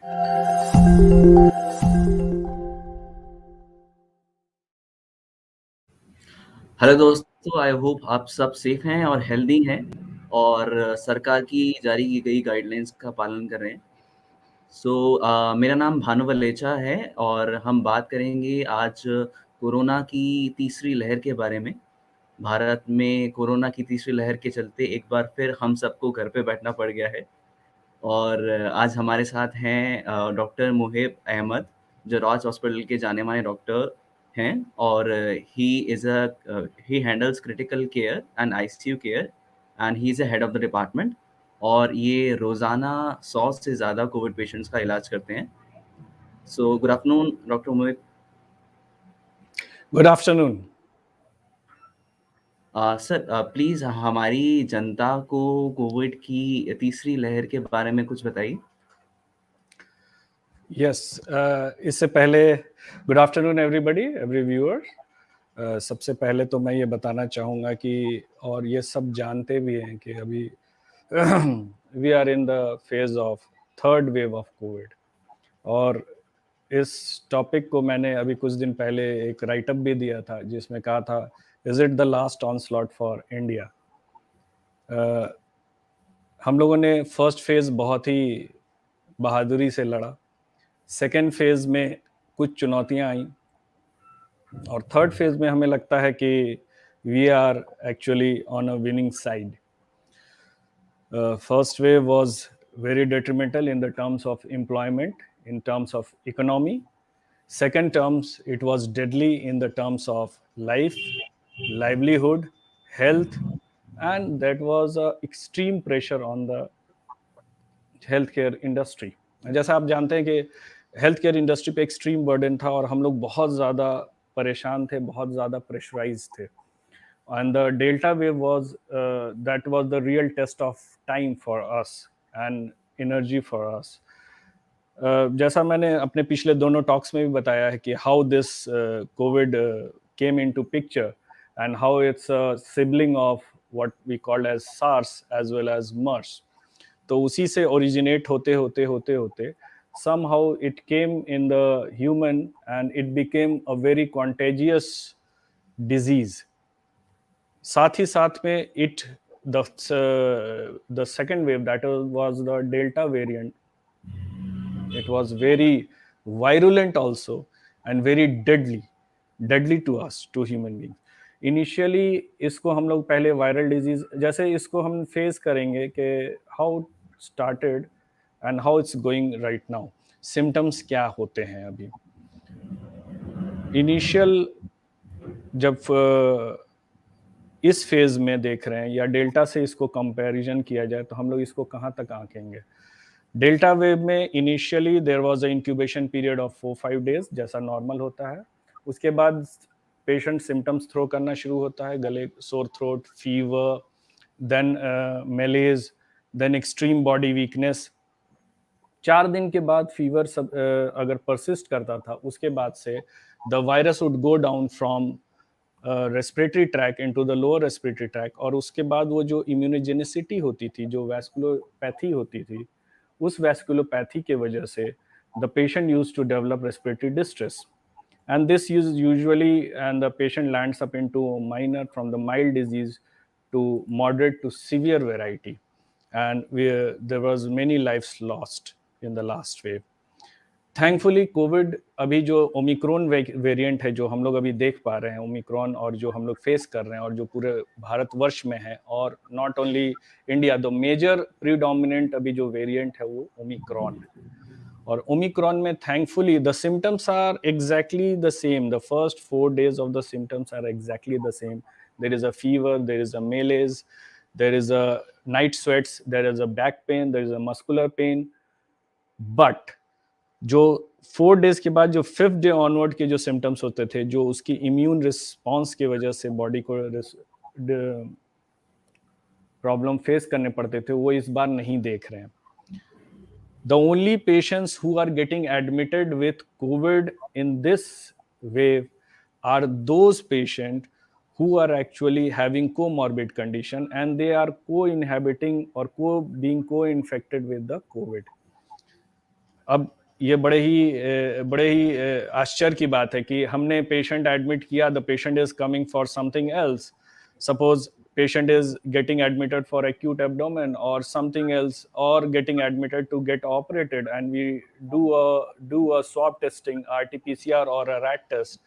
Hello दोस्तों, I hope आप सब सेफ हैं और हेल्दी हैं और सरकार की जारी की गई गाइडलाइंस का पालन कर रहे हैं। मेरा नाम भानु वलेचा है और हम बात करेंगे आज कोरोना की तीसरी लहर के बारे में। भारत में कोरोना की तीसरी लहर के चलते एक बार फिर हम सबको घर पे बैठना पड़ गया है और आज हमारे साथ हैं डॉक्टर मोहिब अहमद, जो राज हॉस्पिटल के जाने-माने डॉक्टर हैं और ही handles critical care and ICU care and he is a head of the department और ये रोज़ाना 100 से ज़्यादा कोविड पेशेंट्स का इलाज करते हैं। Good afternoon doctor Mohib. Good afternoon. Sir please हमारी जनता को कोविड की तीसरी लहर के बारे में कुछ बताइए। यस, इससे पहले good afternoon everybody, every viewer. सबसे पहले तो मैं ये बताना चाहूँगा कि और ये सब जानते भी हैं कि अभी we are in the phase of third wave of covid और इस टॉपिक को मैंने अभी कुछ दिन पहले एक राइटअप भी दिया था जिसमें कहा था, is it the last onslaught for India. हम लोगों ने फर्स्ट फेज बहुत ही बहादुरी से लड़ा, सेकेंड फेज में कुछ चुनौतियां आई और थर्ड फेज में हमें लगता है कि we are actually on a winning side. First wave was very detrimental in the terms of employment, in terms of economy. Second terms, it was deadly in the terms of life, livelihood, health, and that was a extreme pressure on the health care industry. जैसा आप जानते हैं कि health care industry पे extreme burden था और हम लोग बहुत ज़्यादा परेशान थे, बहुत ज़्यादा प्रेशराइज थे। And the delta wave was that was the real test of time for us and energy for us. जैसा मैंने अपने पिछले दोनों टॉक्स में भी बताया है कि how this Covid came into picture and how its sibling of what we called as SARS as well as MERS. तो उसी से ओरिजिनेट होते होते होते होते somehow it came in the human and it became a very contagious disease. साथ ही साथ में it the second wave, that was the delta variant, it was very virulent also and very deadly to us, to human beings. Initially इसको हम लोग पहले viral disease जैसे इसको हम फेस करेंगे कि how started and how it's going right now, symptoms क्या होते हैं अभी। इनिशियल जब इस फेज में देख रहे हैं या डेल्टा से इसको कंपैरिजन किया जाए तो हम लोग इसको कहाँ तक आंकेंगे। डेल्टा वेव में initially there was a incubation period of 4-5 days जैसा नॉर्मल होता है। उसके बाद पेशेंट सिम्टम्स थ्रो करना शुरू होता है, गले, sore throat, fever, then malaise, then extreme body weakness. 4 दिन के बाद फीवर अगर परसिस्ट करता था उसके बाद से the virus would go down from respiratory tract into the lower respiratory tract और उसके बाद वो जो इम्यूनोजेनिसिटी होती थी, जो वैस्कुलोपैथी होती थी, उस वैस्कुलोपैथी के वजह से the patient used to develop respiratory distress and this is usually and the patient lands up into minor from the mild disease to moderate to severe variety and there was many lives lost in the last wave. Thankfully Covid अभी जो Omicron variant है जो हम लोग अभी देख पा रहे हैं, ओमिक्रॉन, और जो हम लोग फेस कर रहे हैं और जो पूरे भारतवर्ष में है और not only India, the major predominant अभी जो वेरिएंट है वो ओमिक्रॉन है। और ओमिक्रॉन में thankfully the symptoms are exactly the same, the first 4 days of the symptoms are exactly the same. There is a fever, there is a malaise, there is a night sweats, there is a back pain, there is a muscular pain. But जो 4 days के बाद जो 5th day onward के जो symptoms होते थे, जो उसकी इम्यून रिस्पॉन्स की वजह से बॉडी को प्रॉब्लम फेस करने पड़ते थे, वो इस बार नहीं देख रहे हैं। The only patients who are getting admitted with COVID in this wave are those patients who are actually having comorbid condition and they are co-inhabiting or being co-infected with the COVID. अब ये बड़े ही आश्चर्य की बात है कि हमने patient admit किया, the patient is coming for something else, suppose patient is getting admitted for acute abdomen or something else, or getting admitted to get operated, and we do a swab testing, RT-PCR or a rat test,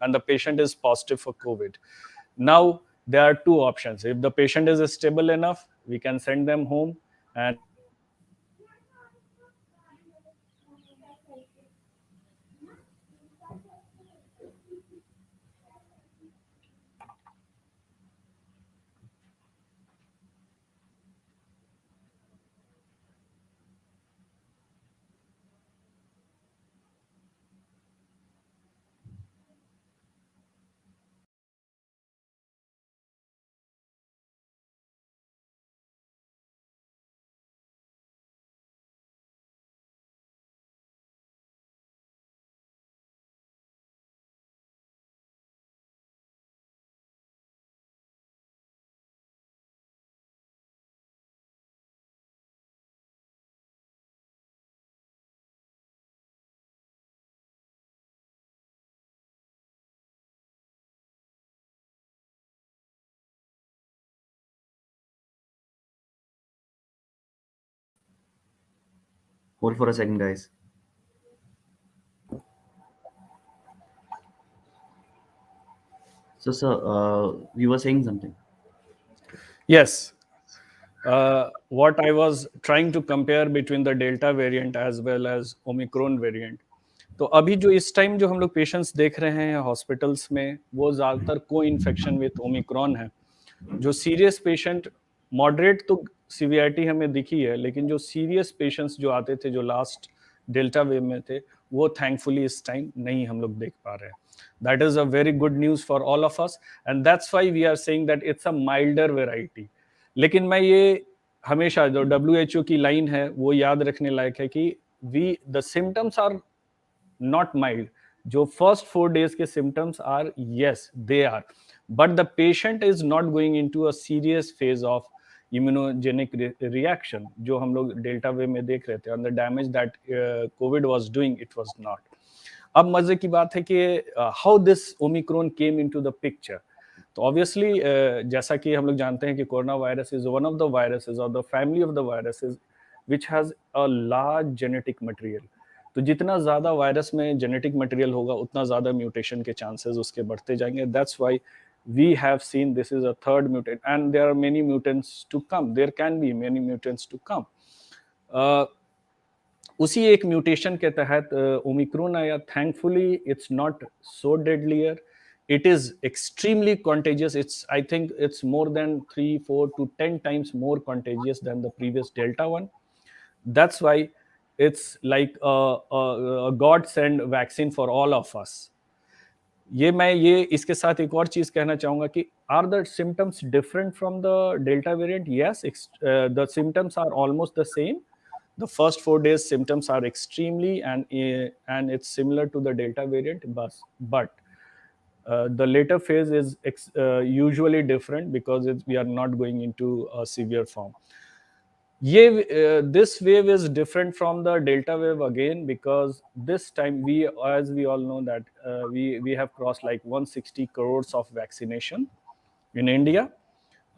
and the patient is positive for COVID. Now there are two options. If the patient is stable enough, we can send them home, and Hold for a second, guys. So, sir, you were saying something. yes, what I was trying to compare between the Delta variant as well as Omicron variant. तो अभी जो इस time जो हम लोग patients देख रहे हैं हॉस्पिटल्स में, वो ज़्यादातर को इन्फेक्शन विथ ओमिक्रॉन है. जो सीरियस पेशेंट, मॉडरेट तो सीवियरिटी हमें दिखी है, लेकिन जो सीरियस पेशेंट्स जो आते थे, जो लास्ट डेल्टा वेव में थे, वो थैंकफुली इस टाइम नहीं हम लोग देख पा रहे हैं. That is a very good news for all of us, and that's why we are saying that it's a milder variety. लेकिन मैं ये हमेशा जो WHO की लाइन है वो याद रखने लायक है कि we the symptoms are not mild. जो first 4 days के symptoms are, yes, they are, but the patient is not going into a serious phase of immunogenic reaction जो हम लोग डेल्टा वेव में देख रहे थे, and the damage that COVID was doing, it was not. अब मजे की बात है कि how this Omicron came into the picture. तो ऑब्वियसली जैसा कि हम लोग जानते हैं कि corona virus is one of the viruses और the family of the viruses which has a large genetic material. तो जितना ज़्यादा वायरस में जेनेटिक मटेरियल होगा, उतना ज़्यादा म्यूटेशन के चांसेस उसके बढ़ते जाएंगे. That's why we have seen this is a third mutant, and there are many mutants to come. There can be many mutants to come. उसी एक म्यूटेशन के तहत ओमिक्रोन आया. Thankfully it's not so deadlier. It is extremely contagious. I think it's more than 3, 4 to 10 times more contagious than the previous Delta one. That's why it's like a godsend vaccine for all of us. मैं इसके साथ एक और चीज कहना चाहूंगा कि are the symptoms different from the delta variant? Yes, the symptoms are almost the same. The first 4 days symptoms are extremely and it's similar to the Delta variant, but the later phase is usually different because we are not going into a severe form. This wave is different from the Delta wave again because this time as we all know that we have crossed like 160 crores of vaccination in India,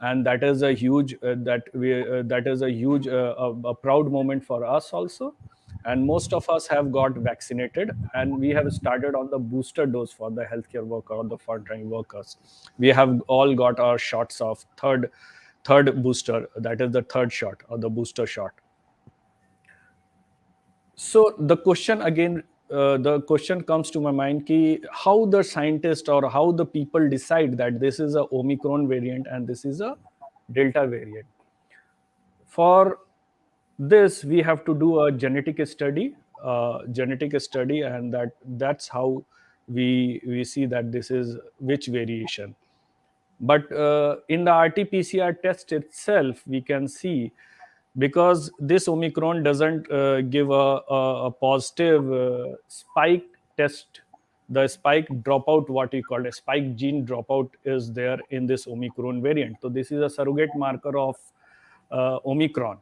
and that is a huge a proud moment for us also. And most of us have got vaccinated, and we have started on the booster dose for the healthcare worker or the frontline workers. We have all got our shots of third booster, that is the third shot or the booster shot. So the question comes to my mind ki how the scientist or how the people decide that this is a Omicron variant and this is a Delta variant. For this, we have to do a genetic study, and that's how we see that this is which variation. But in the RT-PCR test itself, we can see, because this Omicron doesn't give a positive spike test, the spike dropout, what we call a spike gene dropout, is there in this Omicron variant. So this is a surrogate marker of Omicron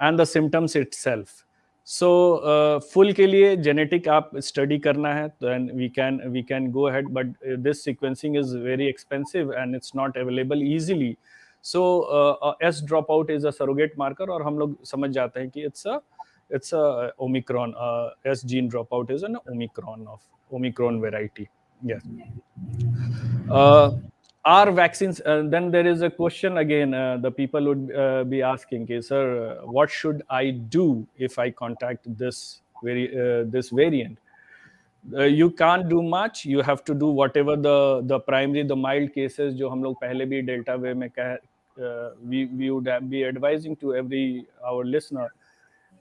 and the symptoms itself. So full के लिए genetic आप study करना है तो and we can go ahead, but this sequencing is very expensive and it's not available easily. So S drop out is a surrogate marker, और हम लोग समझ जाते हैं कि it's a omicron. S gene dropout is an omicron variety. Yes. uh, are vaccines, then there is a question again, the people would be asking, okay, sir, what should I do if I contact this variant? You can't do much. You have to do whatever the primary, the mild cases जो हम लोग पहले भी delta वे में कह, we would be advising to every our listener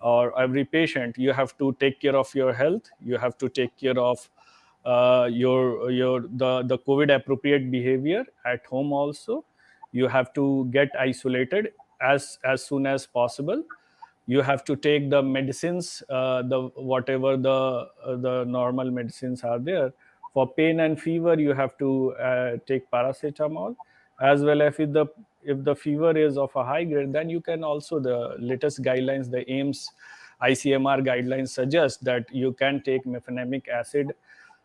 or every patient, you have to take care of your health. You have to take care of your the COVID appropriate behavior at home also. You have to get isolated as soon as possible. You have to take the medicines, the whatever the normal medicines are there. For pain and fever, you have to take paracetamol, as well. If the fever is of a high grade, then you can also, the latest guidelines, the AIMS ICMR guidelines suggest that you can take mefenamic acid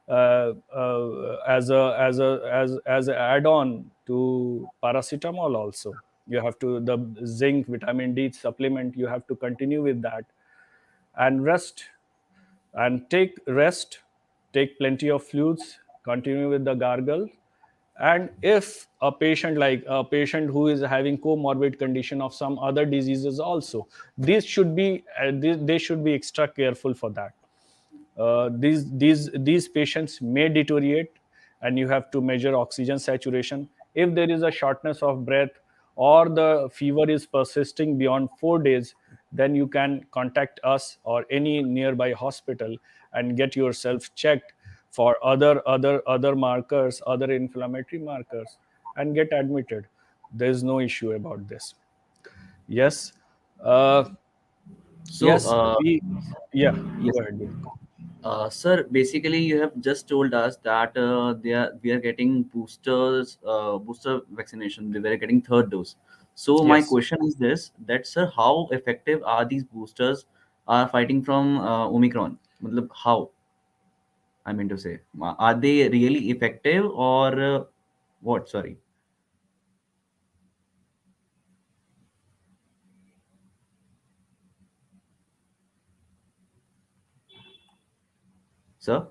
as an add-on to paracetamol also. You have to, the zinc, vitamin D supplement, you have to continue with that. And rest, and take rest, take plenty of fluids, continue with the gargle. And if a patient, like a patient who is having comorbid condition of some other diseases also, these should be they should be extra careful for that. These patients may deteriorate, and you have to measure oxygen saturation. If there is a shortness of breath, or the fever is persisting beyond 4 days, then you can contact us or any nearby hospital and get yourself checked for other markers, other inflammatory markers, and get admitted. There is no issue about this. Yes. uh, So, yes, we, yeah, yes, go ahead, Dilip. sir. Basically, you have just told us that we are getting booster vaccination. We are getting third dose. So, my Yes. question is this: that sir, how effective are these boosters are fighting from Omicron? मतलब, how? I mean to say, are they really effective or what? Sorry, sir.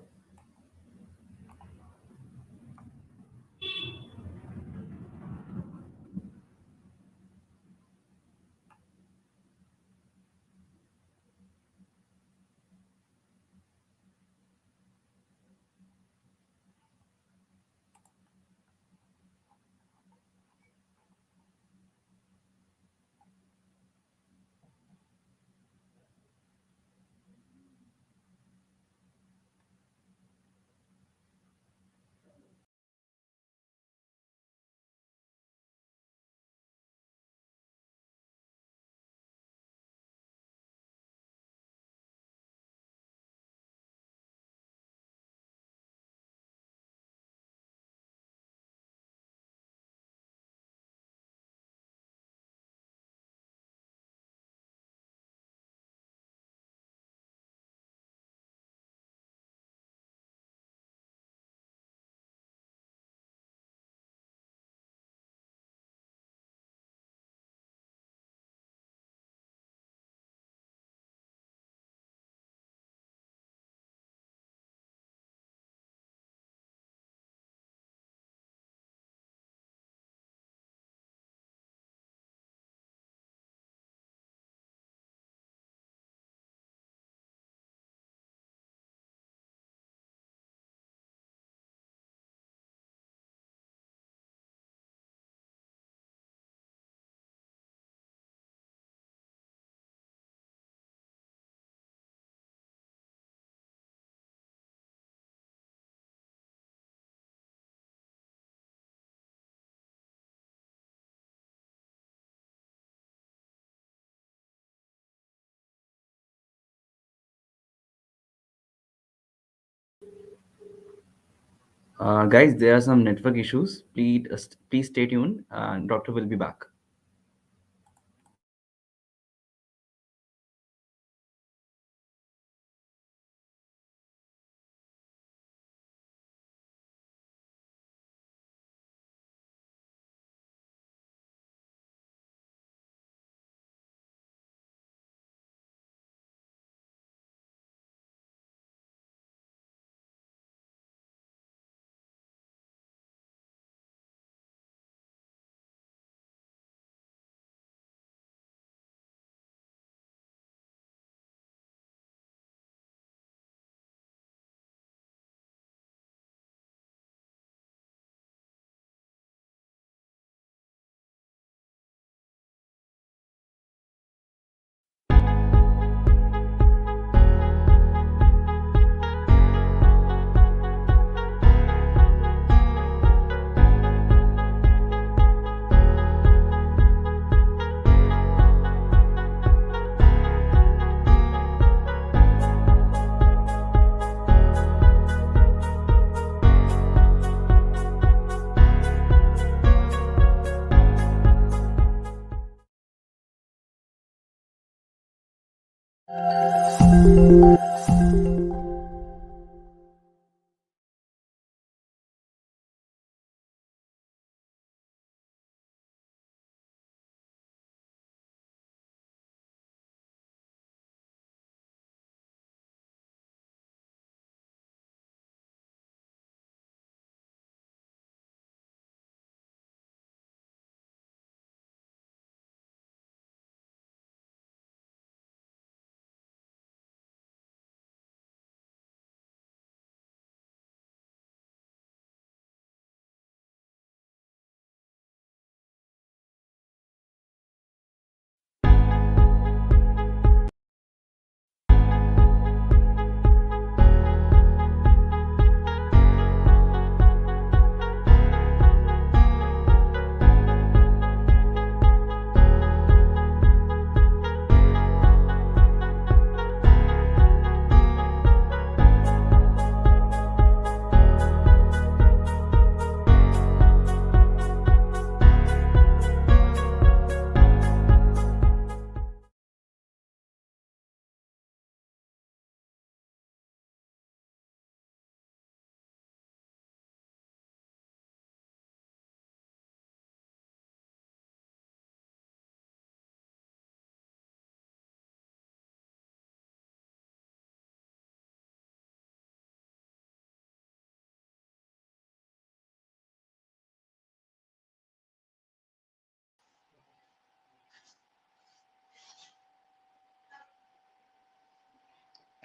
Guys, there are some network issues. Please stay tuned, and doctor will be back.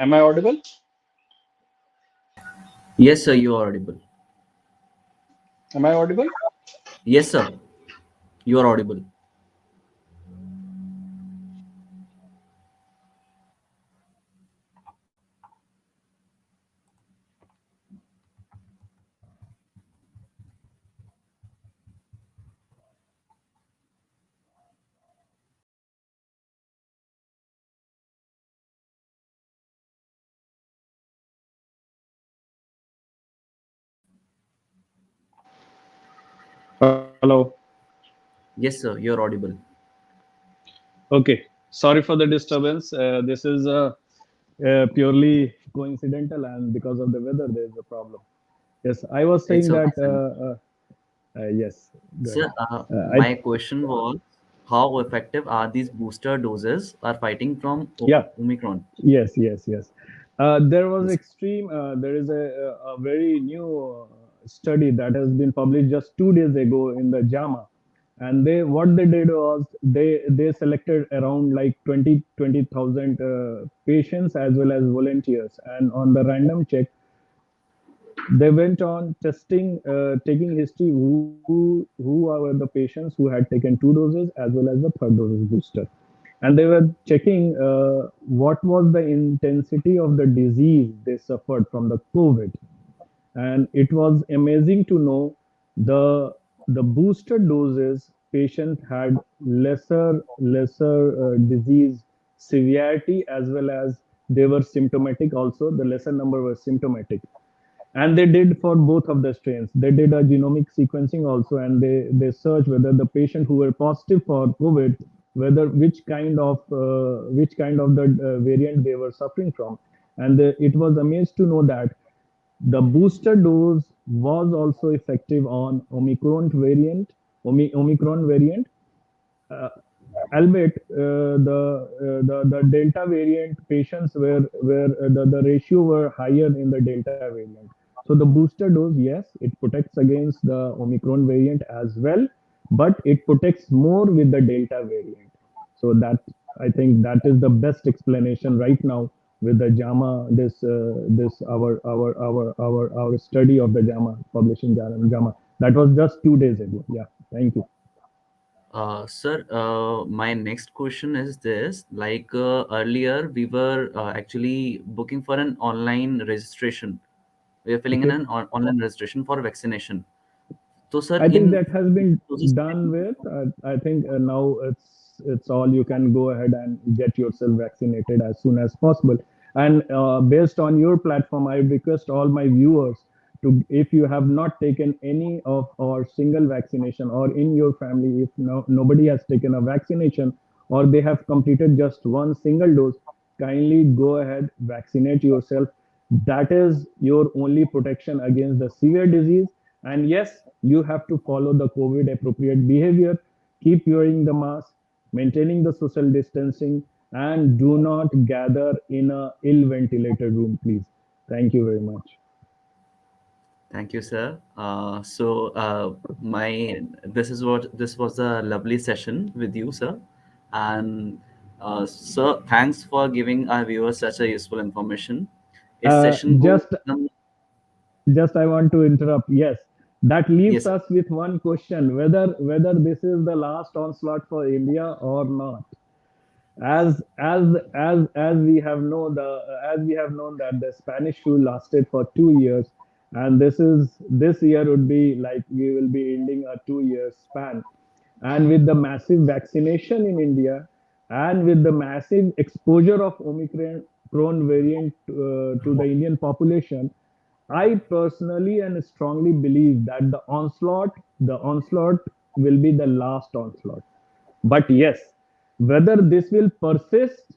Am I audible? Yes, sir, you are audible. Am I audible? Yes, sir, you are audible. Hello. Yes, sir, you are audible. Okay. Sorry for the disturbance. This is purely coincidental, and because of the weather, there is a problem. Yes, I was It's saying okay, that. sir. Yes, good. Sir, I my question was, how effective are these booster doses are fighting from Yeah. Omicron? Yes, yes, yes. There was Yes. extreme. There is a very new study that has been published just 2 days ago in the JAMA, and they what they did was they selected around like 20,000 patients as well as volunteers, and on the random check, they went on testing, taking history who are the patients who had taken 2 doses as well as the third dose booster, and they were checking what was the intensity of the disease they suffered from the COVID, and it was amazing to know the the booster doses patient had lesser disease severity as well as they were symptomatic also. The lesser number were symptomatic, and they did for both of the strains. They did a genomic sequencing also, and they searched whether the patient who were positive for COVID, whether which kind of the variant they were suffering from, and it was amazed to know that the booster dose was also effective on Omicron variant, uh, albeit the Delta variant patients were the ratio were higher in the Delta variant. So the booster dose, yes, it protects against the Omicron variant as well, but it protects more with the Delta variant. So that, I think, that is the best explanation right now with the JAMA, this our study of the JAMA publishing JAMA. That was just 2 days ago. Yeah, thank you. Sir, my next question is this. Like earlier, we were actually booking for an online registration. We are filling in Okay. an online registration for vaccination. So, sir, I think in that has been doses done with. I think now it's all, you can go ahead and get yourself vaccinated as soon as possible. And based on your platform, I request all my viewers to, if you have not taken any of or single vaccination, or in your family if nobody has taken a vaccination or they have completed just one single dose, kindly go ahead, vaccinate yourself. That is your only protection against the severe disease. And yes, you have to follow the COVID appropriate behavior. Keep wearing the mask, maintaining the social distancing, and do not gather in a ill ventilated room, please. Thank you very much. Thank you, sir. My this was a lovely session with you, sir, and sir, thanks for giving our viewers such a useful information. If Uh, session goes, just just I want to interrupt. Yes, that leaves yes, sir. us with one question: whether this is the last onslaught for India or not. As we have known that the Spanish flu lasted for 2 years, and this year would be like we will be ending a 2 year span. And with the massive vaccination in India, and with the massive exposure of Omicron variant to the Indian population, I personally and strongly believe that the onslaught will be the last onslaught. But yes, whether this will persist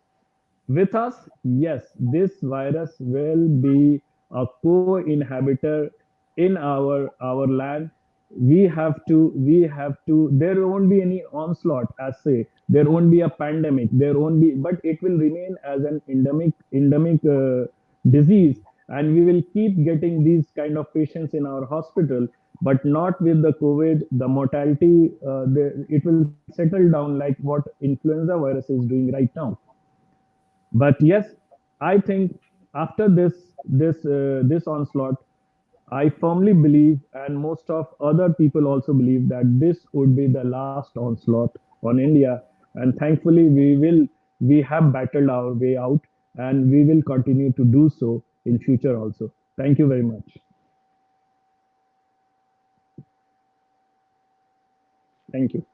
with us, yes, this virus will be a co-inhabitor in our land. We have to. There won't be any onslaught as say. There won't be a pandemic. There won't be, but it will remain as an endemic disease, and we will keep getting these kind of patients in our hospital. But not with the COVID. The mortality, it will settle down like what influenza virus is doing right now. But yes, I think after this onslaught, I firmly believe, and most of other people also believe, that this would be the last onslaught on India. And thankfully, we have battled our way out, and we will continue to do so in future also. Thank you very much. Thank you.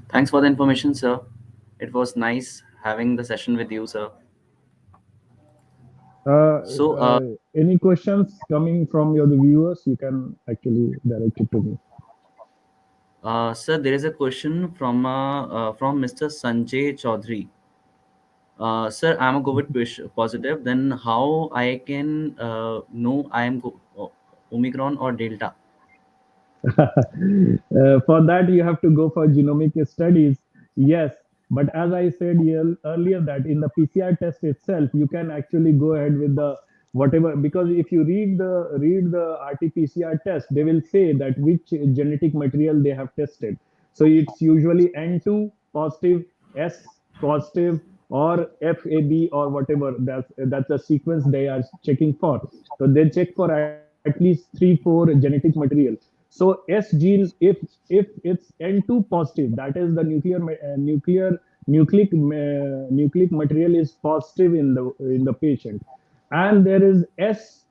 Thanks for the information, sir. It was nice having the session with you, sir. Uh, So, any questions coming from your viewers? You can actually direct it to me. sir, there is a question from Mr. Sanjay Chaudhary. Sir, I'm a COVID positive. Then how I can know I am Omicron or Delta? For that, you have to go for genomic studies. Yes, but as I said earlier, that in the PCR test itself, you can actually go ahead with the whatever, because if you read the RT-PCR test, they will say that which genetic material they have tested. So it's usually N2 positive, S positive, or FAB, or whatever. That's the sequence they are checking for. So they check for at least 3 4 genetic material. So S gene, if it's N2 positive, that is the nucleic material is positive in the patient, and there is S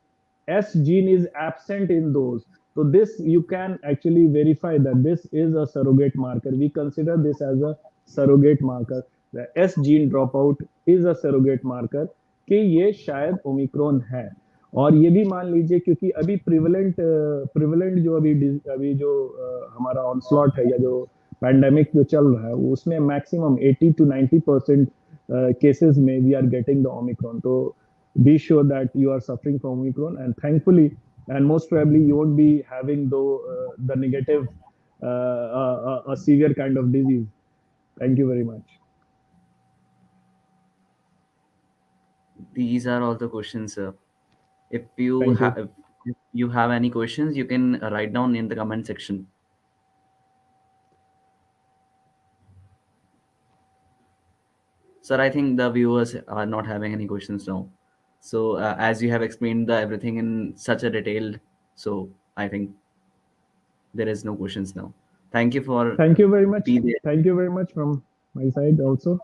gene is absent in those. So this you can actually verify that this is a surrogate marker. We consider this as a surrogate marker. The S gene dropout is a surrogate marker कि ये शायद Omicron है. और ये भी मान लीजिए, क्योंकि अभी प्रिवलेंट जो अभी जो हमारा ऑनस्लॉट है, या जो पैंडेमिक जो चल रहा है, उसमें मैक्सिमम 80 to 90% cases में we are getting the omicron. तो be sure that you are suffering from Omicron, and thankfully, and most probably, you won't be having the negative, a severe kind of disease. Thank you very much. These are all the questions, sir. If you Thank you. have if you have any questions, you can write down in the comment section. Sir, I think the viewers are not having any questions now. So as you have explained the everything in such a detailed, so I think there is no questions now. Thank you for Thank you very much. be there. Thank you very much from my side also.